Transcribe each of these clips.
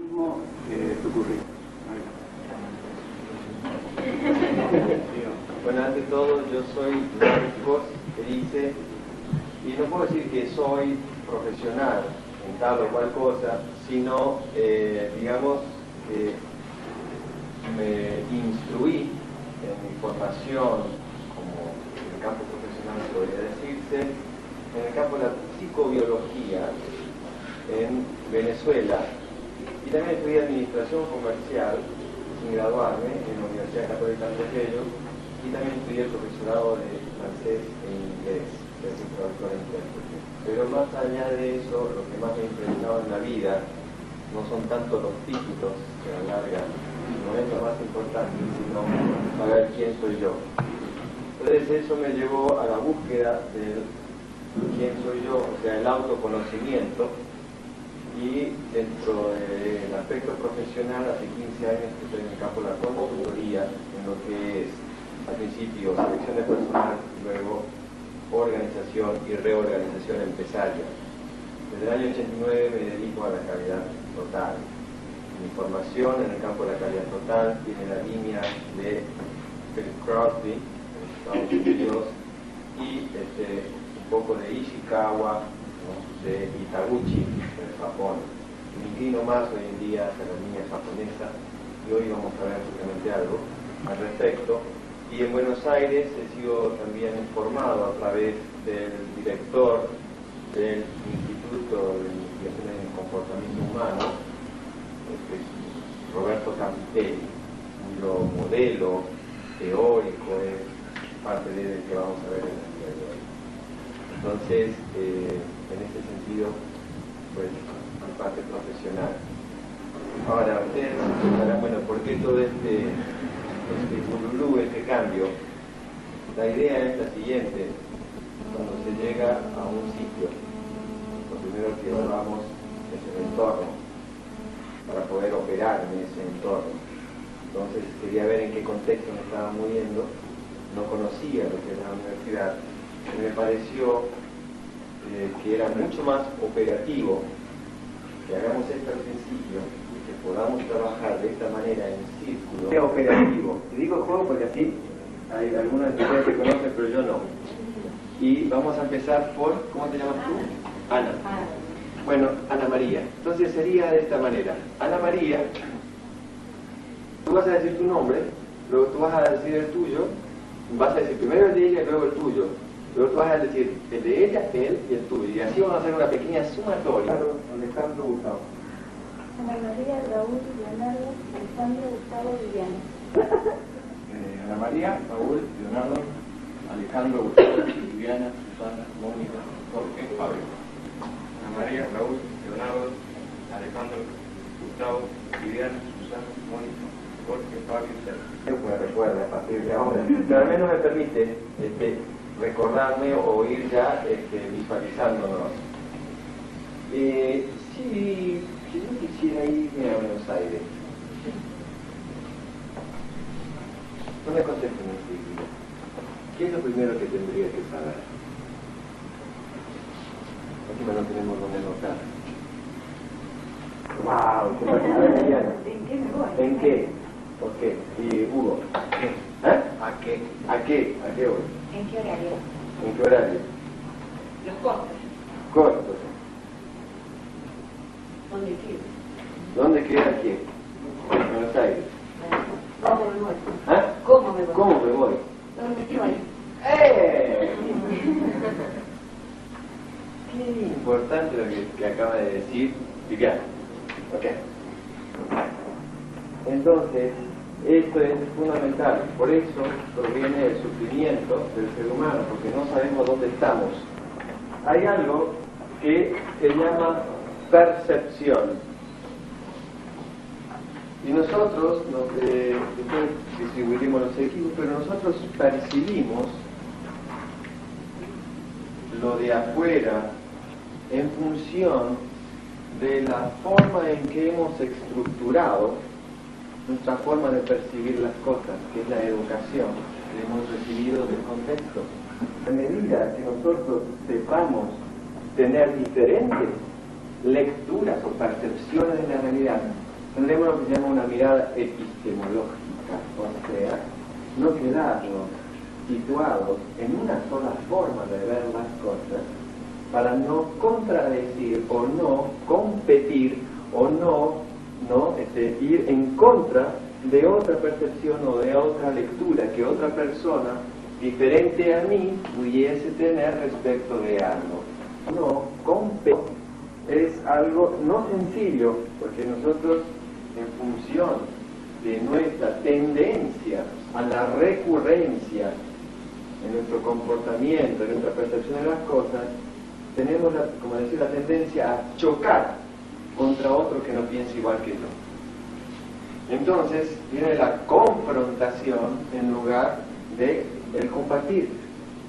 mismo tu currículum. Bueno, ante todo, yo soy Marcos Erice y no puedo decir que soy profesional en tal o cual cosa, sino, digamos, que me instruí en mi formación como en el campo profesional, podría decirse, en el campo de la psicobiología en Venezuela, y también estudié administración comercial sin graduarme en la Universidad Católica Andrés Bello, y también estudié el profesorado de francés e inglés, que es un traductor e intérprete. Pero más allá de eso, lo que más me ha impresionado en la vida no son tanto los títulos que a la larga no es lo más importante, sino saber quién soy yo. Entonces eso me llevó a la búsqueda de quién soy yo, o sea, el autoconocimiento. Y dentro del aspecto profesional, hace 15 años que estoy en el campo de la consultoría, en lo que es, al principio, selección de personal, luego organización y reorganización empresaria. Desde el año 89 me dedico a la calidad total. Mi formación en el campo de la calidad total tiene la línea de Philip Crosby, en Estados Unidos, y un poco de Ishikawa, ¿no?, de Itaguchi, en Japón. Me inclino más hoy en día hacia la línea japonesa y hoy vamos a ver justamente algo al respecto. Y en Buenos Aires he sido también formado a través del director del Instituto de Investigación en Comportamiento Humano, Roberto Campitelli, cuyo modelo teórico es parte del que vamos a ver en el día de hoy. Entonces, en este sentido, pues, mi parte profesional. Ahora, ustedes se preguntarán, bueno, ¿por qué todo este bululú, este cambio? La idea es la siguiente: cuando se llega a un sitio, lo primero que evaluamos es el entorno, para poder operar en ese entorno. Entonces quería ver en qué contexto me estaba moviendo, no conocía lo que era la universidad, y me pareció que era mucho más operativo que hagamos esto al principio y que podamos trabajar de esta manera en círculo. Es operativo, y digo juego porque así hay algunas de ustedes que conocen, pero yo no. Y vamos a empezar por, ¿cómo te llamas tú? Ana. Bueno, Ana María. Entonces sería de esta manera: Ana María, tú vas a decir tu nombre, luego tú vas a decir el tuyo, vas a decir primero el de ella y luego el tuyo, luego tú vas a decir el de ella, él y el tuyo, y así vamos a hacer una pequeña sumatoria. Alejandro, Gustavo. Ana María, Raúl, Leonardo, Alejandro, Gustavo, Viviana. Ana María, Raúl, Leonardo, Alejandro, Gustavo, Viviana, Susana, Mónica, Jorge, Fabio. Ana María, Raúl, Leonardo, Alejandro, Gustavo, Viviana, Susana, Mónica, Jorge, Fabio, Sergio. Pues recuerda a partir de ahora, pero al menos me permite recordarme o ir ya visualizándonos. Si yo quisiera irme a Buenos Aires, no me contesten enseguida. ¿Qué es lo primero que tendría que saber? Encima no tenemos donde anotar. ¡Wow! ¿En qué me voy? ¿En qué? ¿Por qué? Y Hugo. ¿Eh? ¿A qué? ¿A qué? ¿A qué voy? ¿En qué horario? ¿En qué horario? Los costos. Cortos. ¿Dónde quiero? ¿Dónde queda quién? En Buenos Aires. ¿Cómo me voy? ¿Ah? ¿Cómo me voy? ¿Cómo me voy? ¿Dónde estoy? ¡Eh! Qué importante lo que acaba de decir Viviana. ¿Ok? Entonces, esto es fundamental. Por eso proviene el sufrimiento del ser humano, porque no sabemos dónde estamos. Hay algo que se llama percepción. Y nosotros, después distribuiremos los equipos, pero nosotros percibimos lo de afuera en función de la forma en que hemos estructurado nuestra forma de percibir las cosas, que es la educación que hemos recibido del contexto. A medida que nosotros sepamos tener diferentes lecturas o percepciones de la realidad, tendremos lo que se llama una mirada epistemológica, o sea, no quedarnos situados en una sola forma de ver las cosas para no contradecir o no competir o no ir en contra de otra percepción o de otra lectura que otra persona diferente a mí pudiese tener respecto de algo. No, competir es algo no sencillo, porque nosotros, en función de nuestra tendencia a la recurrencia en nuestro comportamiento, en nuestra percepción de las cosas, tenemos, como decir, la tendencia a chocar contra otro que no piensa igual que yo. Entonces viene la confrontación en lugar de el compartir.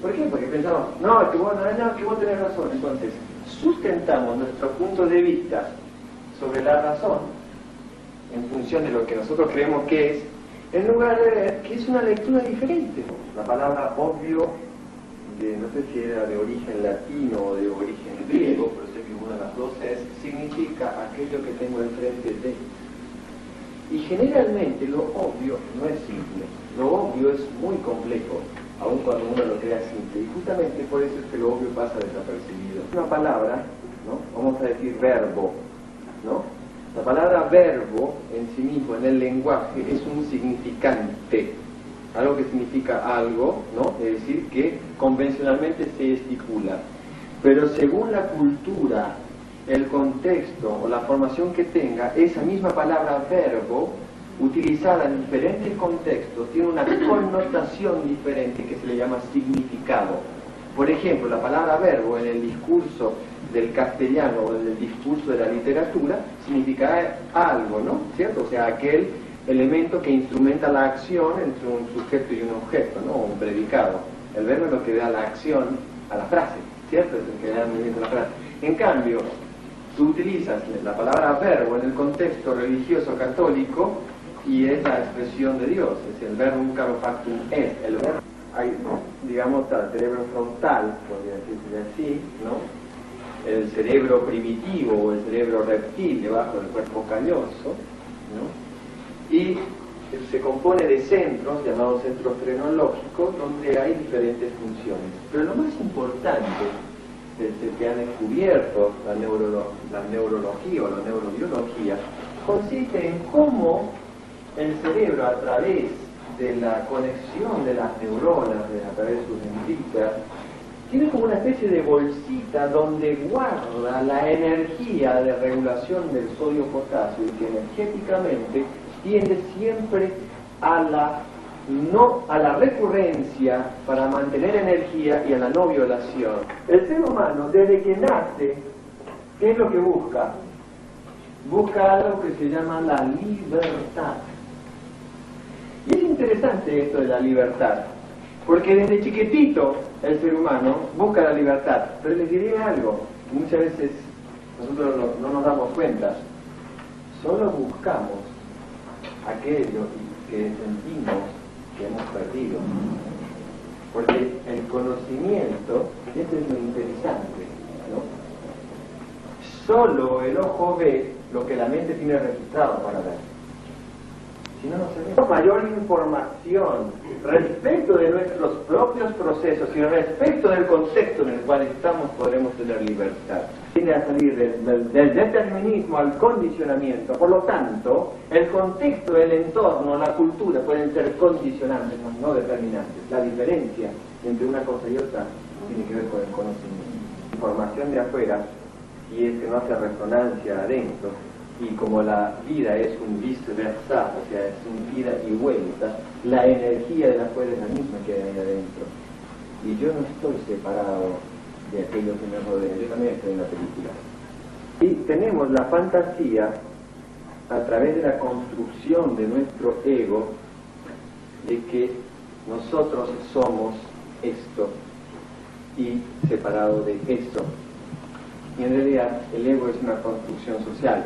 ¿Por qué? Porque pensamos, que vos tenés razón. Entonces sustentamos nuestro punto de vista sobre la razón en función de lo que nosotros creemos que es, en lugar de ver que es una lectura diferente. La palabra obvio, no sé si era de origen latino o de origen griego, pero sé que una de las dos significa aquello que tengo enfrente de. Y generalmente lo obvio no es simple, lo obvio es muy complejo, aun cuando uno lo crea simple, y justamente por eso es que lo obvio pasa desapercibido. Una palabra, ¿no? Vamos a decir verbo, ¿no? La palabra verbo en sí mismo, en el lenguaje, es un significante, algo que significa algo, ¿no? Es decir, que convencionalmente se estipula. Pero según la cultura, el contexto o la formación que tenga, esa misma palabra verbo, utilizada en diferentes contextos, tiene una connotación diferente que se le llama significado. Por ejemplo, la palabra verbo en el discurso del castellano o en el discurso de la literatura significa algo, ¿no? ¿Cierto? O sea, aquel elemento que instrumenta la acción entre un sujeto y un objeto, ¿no? Un predicado. El verbo es lo que da la acción a la frase, ¿cierto? Es el que da el movimiento a la frase. En cambio, tú utilizas la palabra verbo en el contexto religioso católico y es la expresión de Dios, es el verbum caro factum est. El verbo, hay, digamos, el cerebro frontal, podría decirse así, ¿no? El cerebro primitivo o el cerebro reptil debajo del cuerpo calloso, ¿no? Y se compone de centros llamados centros frenológicos donde hay diferentes funciones. Pero lo más importante desde que ha descubierto la neurología o la neurobiología consiste en cómo el cerebro, a través de la conexión de las neuronas, a través de sus dendritas, tiene como una especie de bolsita donde guarda la energía de regulación del sodio-potasio y que energéticamente tiende siempre a la recurrencia para mantener energía y a la no violación. El ser humano, desde que nace, ¿qué es lo que busca? Busca algo que se llama la libertad. Y es interesante esto de la libertad, porque desde chiquitito el ser humano busca la libertad. Pero les diré algo, muchas veces nosotros no nos damos cuenta, solo buscamos aquello que sentimos que hemos perdido. Porque el conocimiento, esto es lo interesante, ¿no? Solo el ojo ve lo que la mente tiene registrado para ver. Si no, no se ve. Mayor información respecto de nuestros propios procesos y respecto del contexto en el cual estamos, podremos tener libertad. Tiene a salir del determinismo al condicionamiento. Por lo tanto, el contexto, el entorno, la cultura pueden ser condicionantes, no determinantes. La diferencia entre una cosa y otra tiene que ver con el conocimiento. Información de afuera, y es que no hace resonancia adentro. Y como la vida es un vice-versa, o sea, es un ida y vuelta, la energía de la afuera es la misma que hay adentro. Y yo no estoy separado de aquello que me rodea, yo también estoy en la película. Y tenemos la fantasía, a través de la construcción de nuestro ego, de que nosotros somos esto y separado de esto. Y en realidad el ego es una construcción social,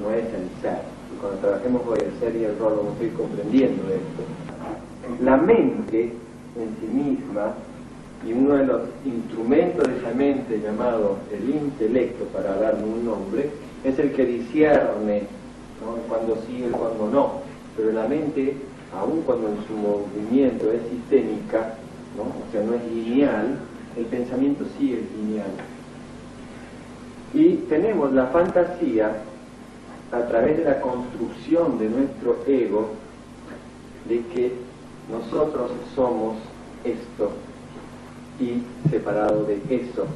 no es el ser. Y cuando trabajemos con el ser y el rol vamos a ir comprendiendo esto. La mente en sí misma, y uno de los instrumentos de esa mente llamado el intelecto, para darle un nombre, es el que discierne ¿no? Cuando sí, el cuando no. Pero la mente, aun cuando en su movimiento es sistémica, ¿no? O sea, no es lineal, el pensamiento sí es lineal. Y tenemos la fantasía, a través de la construcción de nuestro ego, de que nosotros somos esto y separado de eso.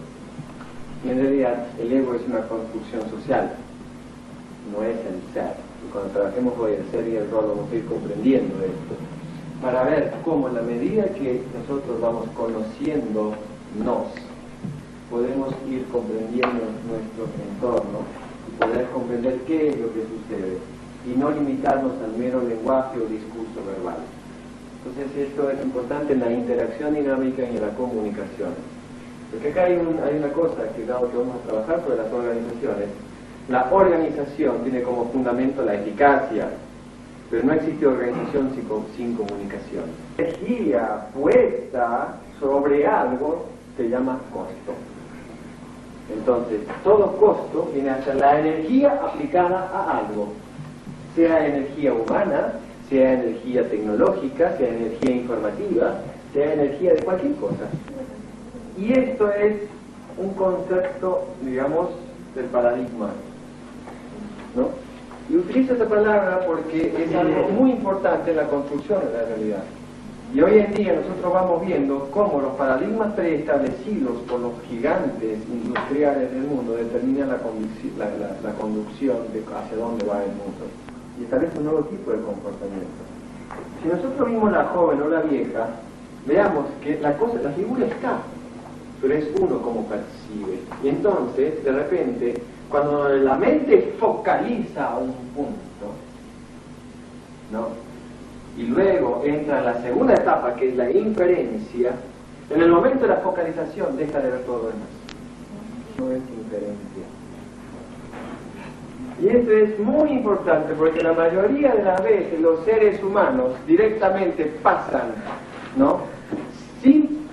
Y en realidad el ego es una construcción social, no es el ser. Y cuando trabajemos hoy el ser y el rol vamos a ir comprendiendo esto, para ver cómo en la medida que nosotros vamos conociéndonos, podemos ir comprendiendo nuestro entorno y poder comprender qué es lo que sucede y no limitarnos al mero lenguaje o discurso verbal. Entonces esto es importante en la interacción dinámica y en la comunicación. Porque acá hay una cosa que dado que vamos a trabajar sobre las organizaciones, la organización tiene como fundamento la eficacia, pero no existe organización sin comunicación. La energía puesta sobre algo se llama costo. Entonces, todo costo viene a ser la energía aplicada a algo, sea energía humana, sea energía tecnológica, sea energía informativa, sea energía de cualquier cosa. Y esto es un concepto, digamos, del paradigma, ¿no? Y utilizo esta palabra porque es algo muy importante en la construcción de la realidad. Y hoy en día nosotros vamos viendo cómo los paradigmas preestablecidos por los gigantes industriales del mundo determinan la conducción de hacia dónde va el mundo. Y establece un nuevo tipo de comportamiento. Si nosotros vimos la joven o la vieja, veamos que la figura está, pero es uno como percibe. Y entonces, de repente, cuando la mente focaliza un punto, ¿no? Y luego entra la segunda etapa, que es la inferencia, en el momento de la focalización deja de ver todo lo demás. No es inferencia. Y esto es muy importante porque la mayoría de las veces los seres humanos directamente pasan, ¿no? Sin,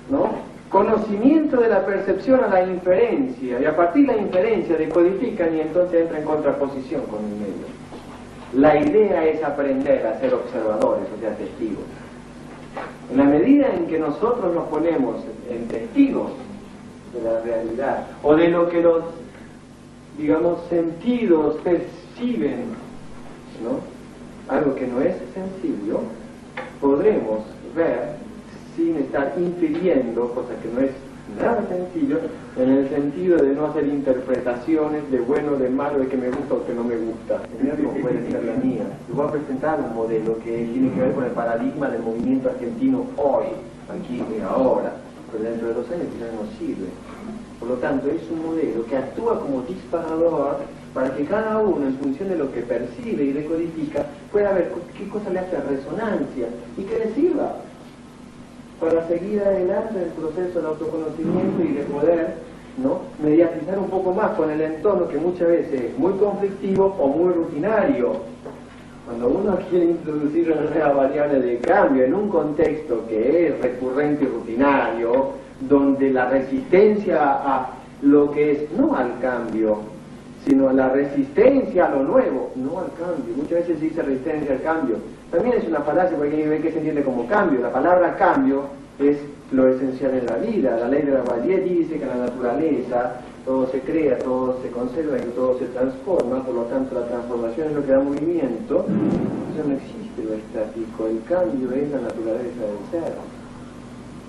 ¿no?, conocimiento de la percepción a la inferencia, y a partir de la inferencia decodifican y entonces entra en contraposición con el medio. La idea es aprender a ser observadores, o sea, testigos. En la medida en que nosotros nos ponemos en testigos de la realidad, o de lo que los, digamos, sentidos perciben, ¿no?, algo que no es sencillo, podremos ver sin estar infiriendo, cosa que no es nada sencillo, en el sentido de no hacer interpretaciones de bueno, de malo, de que me gusta o que no me gusta. Como puede ser la mía. Les voy a presentar un modelo que tiene que ver con el paradigma del movimiento argentino hoy, aquí y ahora, pero dentro de 2 años ya no sirve. Por lo tanto, es un modelo que actúa como disparador para que cada uno, en función de lo que percibe y decodifica, pueda ver qué cosa le hace resonancia y que le sirva para seguir adelante en el proceso del autoconocimiento y de poder, ¿no?, mediatizar un poco más con el entorno, que muchas veces es muy conflictivo o muy rutinario. Cuando uno quiere introducir una nueva variable de cambio en un contexto que es recurrente y rutinario, donde la resistencia a lo que es, no al cambio, sino la resistencia a lo nuevo, no al cambio. Muchas veces se dice resistencia al cambio. También es una falacia porque hay que ver qué se entiende como cambio. La palabra cambio es lo esencial en la vida. La ley de la Lavoisier dice que en la naturaleza todo se crea, todo se conserva y todo se transforma, por lo tanto la transformación es lo que da movimiento. Eso no existe lo estático, el cambio es la naturaleza del ser.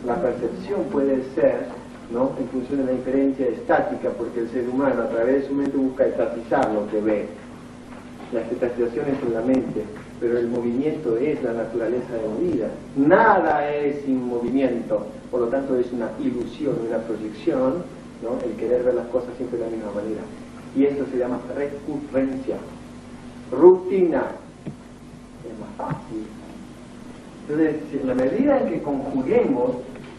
La percepción puede ser, ¿no?, en función de la inferencia estática, porque el ser humano a través de su mente busca estatizar lo que ve. La estatización es en la mente, pero el movimiento es la naturaleza de la vida. Nada es sin movimiento, por lo tanto es una ilusión, una proyección, ¿no?, el querer ver las cosas siempre de la misma manera. Y esto se llama recurrencia, rutina. Es más fácil. Entonces, en la medida en que conjuguemos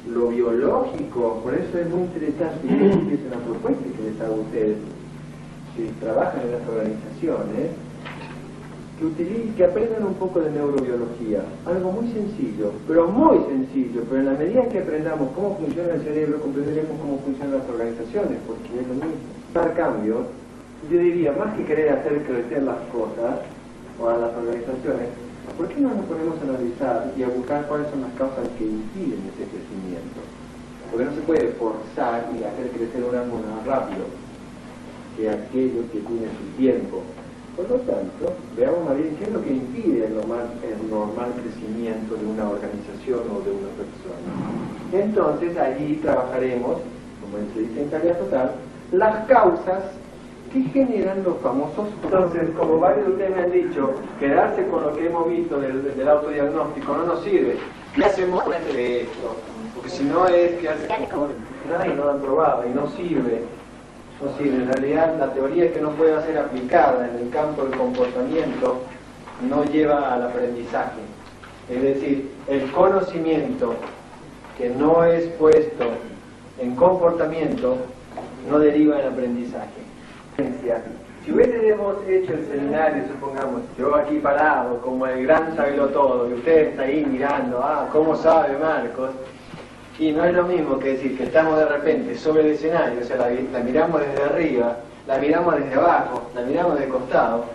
lo biológico, por eso es muy interesante que es una propuesta que les hago a ustedes que trabajan en las organizaciones, que aprendan un poco de neurobiología, algo muy sencillo, pero en la medida en que aprendamos cómo funciona el cerebro, comprenderemos cómo funcionan las organizaciones, porque es lo mismo. Dar cambio yo diría, más que querer hacer crecer las cosas o a las organizaciones, ¿por qué no nos ponemos a analizar y a buscar cuáles son las causas que impiden ese crecimiento? Porque no se puede forzar y hacer crecer un árbol más rápido que aquello que tiene su tiempo. Por lo tanto, veamos más bien qué es lo que impide el normal crecimiento de una organización o de una persona. Entonces, allí trabajaremos, como se dice en Tarea Total, las causas que generan los famosos. Entonces, como varios de ustedes me han dicho, quedarse con lo que hemos visto del autodiagnóstico no nos sirve. ¿Qué hacemos de esto? Porque si no es que nadie no lo han probado y no sirve. No sirve. En realidad, la teoría que no puede ser aplicada en el campo del comportamiento no lleva al aprendizaje. Es decir, el conocimiento que no es puesto en comportamiento no deriva en aprendizaje. Si hubiésemos hecho el seminario, supongamos, yo aquí parado como el gran sabelotodo, y ustedes ahí mirando, ¿cómo sabe Marcos? Y no es lo mismo que decir que estamos de repente sobre el escenario, o sea, la miramos desde arriba, la miramos desde abajo, la miramos de costado,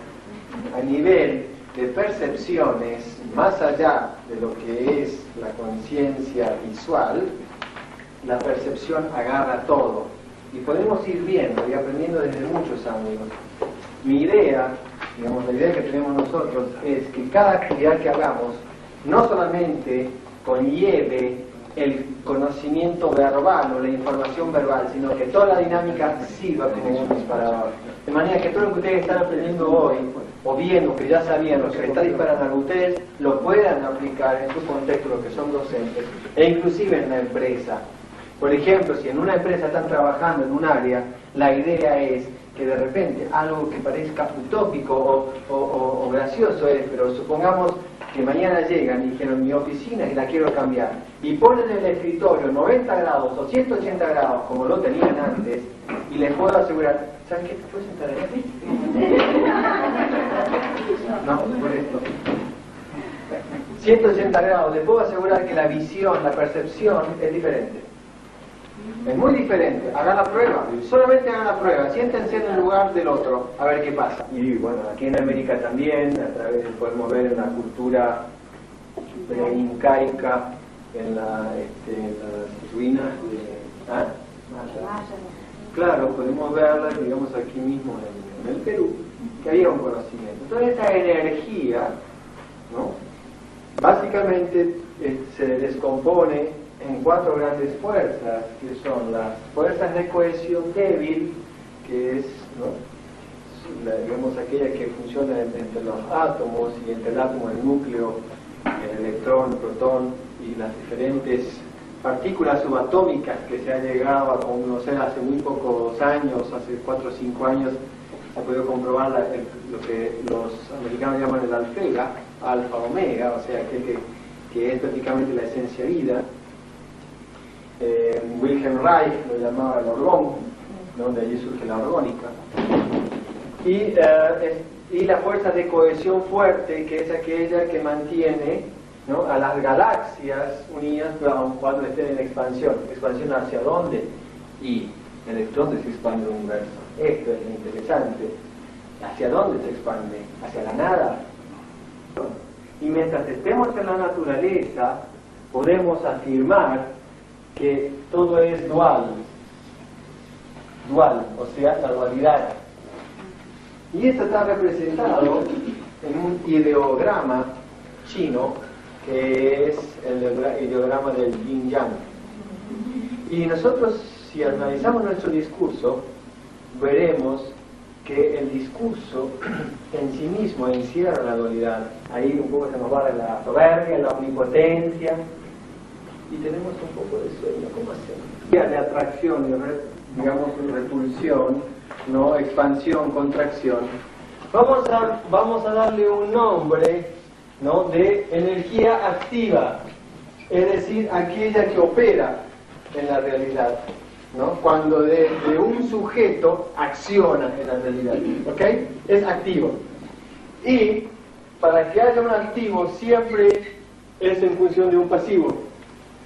a nivel de percepciones, más allá de lo que es la conciencia visual, la percepción agarra todo. Y podemos ir viendo y aprendiendo desde muchos ángulos. Mi idea, digamos, la idea que tenemos nosotros es que cada actividad que hagamos no solamente conlleve el conocimiento verbal o la información verbal, sino que toda la dinámica sirva como un disparador. De manera que todo lo que ustedes están aprendiendo hoy, o viendo que ya sabían lo que está disparando a ustedes, lo puedan aplicar en su contexto, lo que son docentes, e inclusive en la empresa. Por ejemplo, si en una empresa están trabajando en un área, la idea es que de repente algo que parezca utópico o gracioso es, pero supongamos que mañana llegan y dijeron mi oficina y la quiero cambiar, y ponen el escritorio 90 grados o 180 grados como lo tenían antes, y les puedo asegurar, ¿sabes qué? ¿Te puedes sentar ahí? No, por esto. 180 grados, les puedo asegurar que la visión, la percepción es diferente. Es muy diferente. Hagan la prueba, solamente hagan la prueba, siéntense en el lugar del otro, a ver qué pasa. Y bueno, aquí en América también, a través podemos ver una cultura incaica en las ruinas de claro, podemos verlas, digamos, aquí mismo en el Perú, que había un conocimiento. Toda esa energía, ¿no? Básicamente se descompone en 4 grandes fuerzas, que son las fuerzas de cohesión débil, que es, ¿no?, digamos, aquella que funciona entre los átomos y entre el átomo, el núcleo, el electrón, el protón y las diferentes partículas subatómicas que se ha llegado a conocer hace muy pocos años, hace 4 o 5 años, se ha podido comprobar lo que los americanos llaman el alfega, alfa omega, o sea, aquel que es prácticamente la esencia vida. Wilhelm Reich lo llamaba el orgón, donde allí surge la orgónica, y la fuerza de cohesión fuerte, que es aquella que mantiene, ¿no?, a las galaxias unidas, pero aun cuando estén en expansión. ¿Expansión hacia dónde? Y dónde se expande el universo. Esto es lo interesante. ¿Hacia dónde se expande? ¿Hacia la nada? Y mientras estemos en la naturaleza, podemos afirmar que todo es dual, o sea, la dualidad. Y esto está representado en un ideograma chino, que es el ideograma del Yin Yang. Y nosotros, si analizamos nuestro discurso, veremos que el discurso en sí mismo encierra la dualidad. Ahí un poco se nos va de la soberbia, la omnipotencia, y tenemos un poco de sueño. ¿Cómo hacemos? De atracción y digamos repulsión, ¿no? Expansión, contracción. Vamos a darle un nombre, ¿no?, de energía activa, es decir, aquella que opera en la realidad, ¿no?, cuando de un sujeto acciona en la realidad, ¿ok? Es activo. Y para que haya un activo siempre es en función de un pasivo.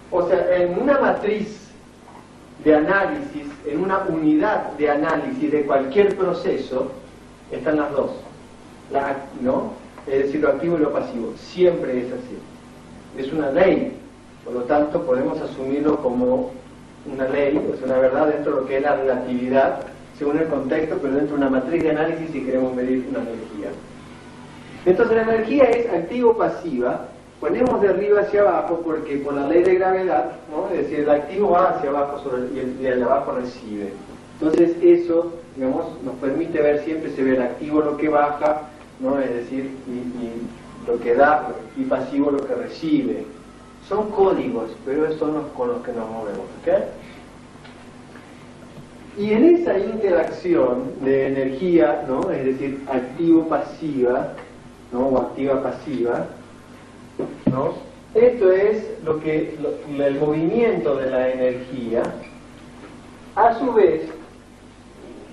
O sea, en una matriz de análisis, en una unidad de análisis de cualquier proceso, están las dos, ¿no? Es decir, lo activo y lo pasivo, siempre es así. Es una ley, por lo tanto podemos asumirlo como una ley, es una verdad dentro de lo que es la relatividad, según el contexto, pero dentro de una matriz de análisis si queremos medir una energía. Entonces la energía es activo-pasiva, ponemos de arriba hacia abajo porque por la ley de gravedad, ¿no? Es decir, el activo va hacia abajo y el de abajo recibe. Entonces eso, digamos, nos permite ver, siempre se ve el activo lo que baja, ¿no? Es decir, y lo que da, y pasivo lo que recibe. Son códigos, pero esos son los con los que nos movemos, ¿ok? Y en esa interacción de energía, ¿no? Es decir, activo-pasiva, ¿no? O activa-pasiva, ¿no? Esto es el movimiento de la energía. A su vez,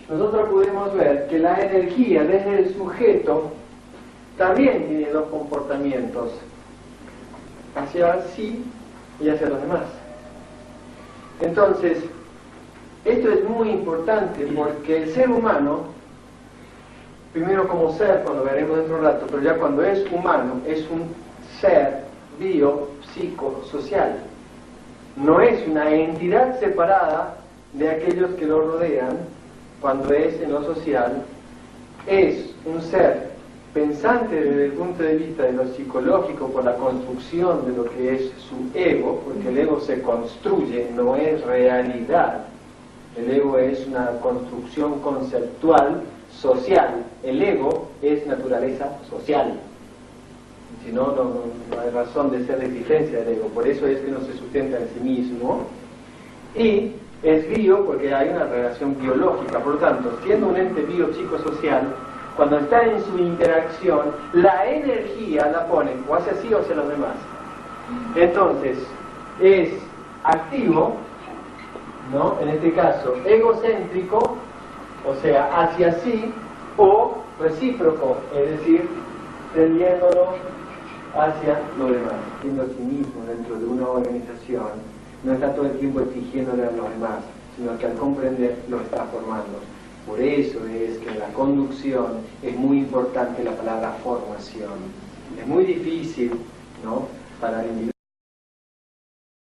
nosotros podemos ver que la energía desde el sujeto también tiene dos comportamientos, hacia sí y hacia los demás. Entonces, esto es muy importante porque el ser humano, primero como ser, cuando veremos dentro de un rato, pero ya cuando es humano, es un ser biopsicosocial. No es una entidad separada de aquellos que lo rodean. Cuando es en lo social, es un ser pensante desde el punto de vista de lo psicológico por la construcción de lo que es su ego, porque el ego se construye, no es realidad. El ego es una construcción conceptual social. El ego es naturaleza social. Si no, no hay razón de ser de existencia del ego. Por eso es que no se sustenta en sí mismo. Y es bio porque hay una relación biológica. Por lo tanto, siendo un ente biopsicosocial, cuando está en su interacción, la energía la pone o hacia sí o hacia los demás. Entonces, es activo, ¿no? En este caso, egocéntrico, o sea, hacia sí, o recíproco, es decir, tendiéndolo hacia lo demás. Siendo a sí mismo dentro de una organización, no está todo el tiempo exigiéndole a los demás, sino que al comprender lo está formando. Por eso es que en la conducción es muy importante la palabra formación. Es muy difícil, ¿no?, para el individuo